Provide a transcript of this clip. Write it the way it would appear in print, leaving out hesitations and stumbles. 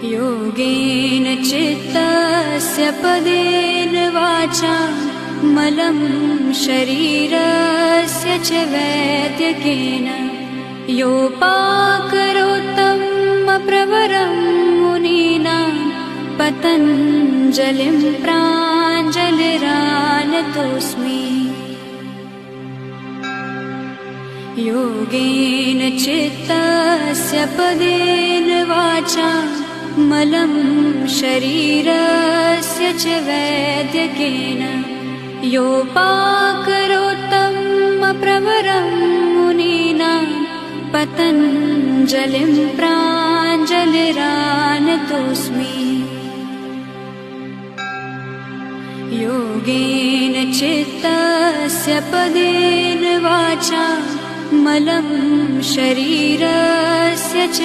योगेन चित्तस्य पदेन वाचा मलं शरीरस्य च वैद्यकेन योपाकरोत्तं प्रवरं मुनीनां पतञ्जलिं प्राञ्जलिरानतोऽस्मि। योगेन चित्तस्य पदेन वाचा मलं शरीरस्य च वैद्यकेन योपाकरोत्तं प्रवरं मुनीनां पतञ्जलिं प्राञ्जलिरानतोऽस्मि। योगेन चित्तस्य पदेन वाचा मलं शरीरस्य च